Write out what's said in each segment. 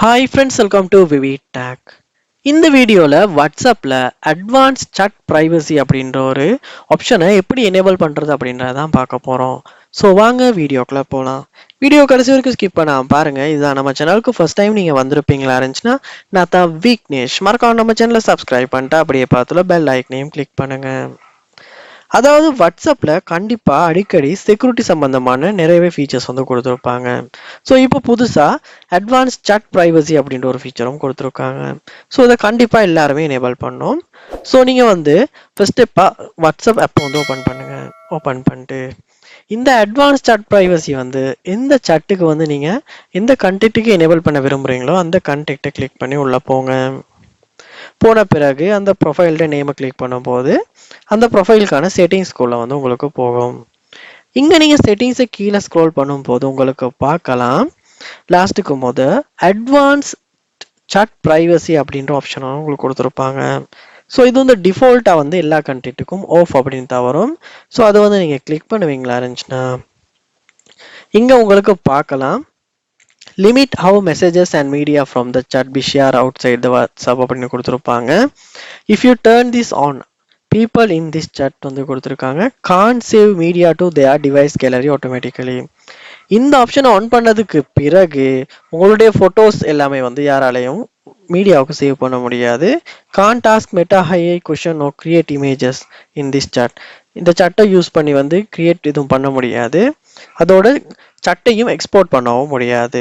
Hi friends, welcome to VV tech. இந்த வீடியோவில் வாட்ஸ்அப்பில் அட்வான்ஸ் chat ப்ரைவசி அப்படின்ற ஒரு ஆப்ஷனை எப்படி எனேபிள் பண்ணுறது அப்படின்றதான் பார்க்க போகிறோம். ஸோ வாங்க வீடியோக்குள்ளே போகலாம். வீடியோ கடைசி வரைக்கும் ஸ்கிப் பண்ணாமல் பாருங்கள். இதுதான் நம்ம சேனலுக்கு ஃபர்ஸ்ட் டைம் நீங்கள் வந்திருப்பீங்களா இருந்துச்சுன்னா நான் தான் வீக்னேஷ். மறக்காம நம்ம சேனலை சப்ஸ்கிரைப் பண்ணிட்டு அப்படியே பார்த்துல பெல் ஐக்கனையும் கிளிக் பண்ணுங்கள். அதாவது வாட்ஸ்அப்பில் கண்டிப்பாக அடிக்கடி செக்யூரிட்டி சம்மந்தமான நிறையவே ஃபீச்சர்ஸ் வந்து கொடுத்துருப்பாங்க. ஸோ இப்போ புதுசாக அட்வான்ஸ் chat ப்ரைவசி அப்படின்ற ஒரு ஃபீச்சரும் கொடுத்துருக்காங்க. ஸோ இதை கண்டிப்பாக எல்லாருமே எனேபிள் பண்ணோம். ஸோ நீங்கள் வந்து ஃபர்ஸ்ட் ஸ்டெப்பாக வாட்ஸ்அப் ஆப்பை வந்து ஓப்பன் பண்ணுங்கள். ஓப்பன் பண்ணிட்டு இந்த அட்வான்ஸ் chat ப்ரைவசி வந்து எந்த சட்டுக்கு வந்து நீங்கள் எந்த கண்டெக்ட்டுக்கு எனேபிள் பண்ண விரும்புகிறீங்களோ அந்த கண்டெக்ட்டை கிளிக் பண்ணி உள்ளே போங்க. போன பிறகு அந்த ப்ரொஃபைல்ட நேமை கிளிக் பண்ணும்போது அந்த ப்ரொஃபைலுக்கான செட்டிங்ஸ்குள்ளே வந்து உங்களுக்கு போகும். இங்கே நீங்கள் செட்டிங்ஸை கீழே ஸ்க்ரோல் பண்ணும்போது உங்களுக்கு பார்க்கலாம் லாஸ்ட்டுக்கு அட்வான்ஸ் chat ப்ரைவசி அப்படின்ற ஆப்ஷனும் உங்களுக்கு கொடுத்துருப்பாங்க. ஸோ இது வந்து டிஃபால்ட்டாக வந்து எல்லா கண்டெக்ட்டுக்கும் ஆஃப் அப்படின்னு தான் வரும். ஸோ அதை வந்து நீங்கள் கிளிக் பண்ணுவீங்களா இருந்துச்சுன்னா இங்கே உங்களுக்கு பார்க்கலாம் limit how messages and media from the chat be shared outside the WhatsApp அப்படின்னு கொடுத்துருப்பாங்க. If you turn this on people in this chat வந்து கொடுத்துருக்காங்க can save media to their device gallery automatically. இந்த ஆப்ஷனை ஆன் பண்ணதுக்கு பிறகு உங்களுடைய photos எல்லாமே வந்து யாராலையும் மீடியாவுக்கு சேவ் பண்ண முடியாது. கான் டாஸ்க் மெட்டா ஹையை question or create images in this chat. இந்த சட்டை யூஸ் பண்ணி வந்து கிரியேட் எதுவும் பண்ண முடியாது. அதோட சட்டையும் எக்ஸ்போர்ட் பண்ணவும் முடியாது.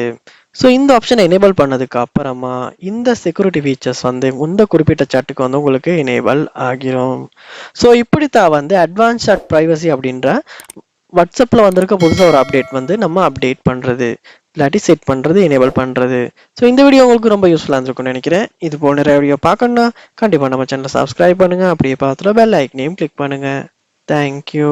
ஸோ இந்த ஆப்ஷனை எனேபிள் பண்ணதுக்கு அப்புறமா இந்த செக்யூரிட்டி ஃபீச்சர்ஸ் வந்து இந்த குறிப்பிட்ட சட்டுக்கு வந்து உங்களுக்கு எனேபிள் ஆகிரும். ஸோ இப்படித்தான் வந்து அட்வான்ஸ் chat ப்ரைவசி அப்படின்ற வாட்ஸ்அப்பில் வந்திருக்க புதுசாக ஒரு அப்டேட் வந்து நம்ம அப்டேட் பண்ணுறது இல்லாட்டி செட் பண்ணுறது எனேபிள் பண்ணுறது. ஸோ இந்த வீடியோ உங்களுக்கு ரொம்ப யூஸ்ஃபுல்லாக இருந்திருக்கும்னு நினைக்கிறேன். இது போல் நிறைய வீடியோ பார்க்கணுன்னா கண்டிப்பாக நம்ம சேனலை சப்ஸ்கிரைப் பண்ணுங்கள். அப்படியே பார்த்துல பெல் ஐக்கனையும் கிளிக் பண்ணுங்கள். தேங்க்யூ.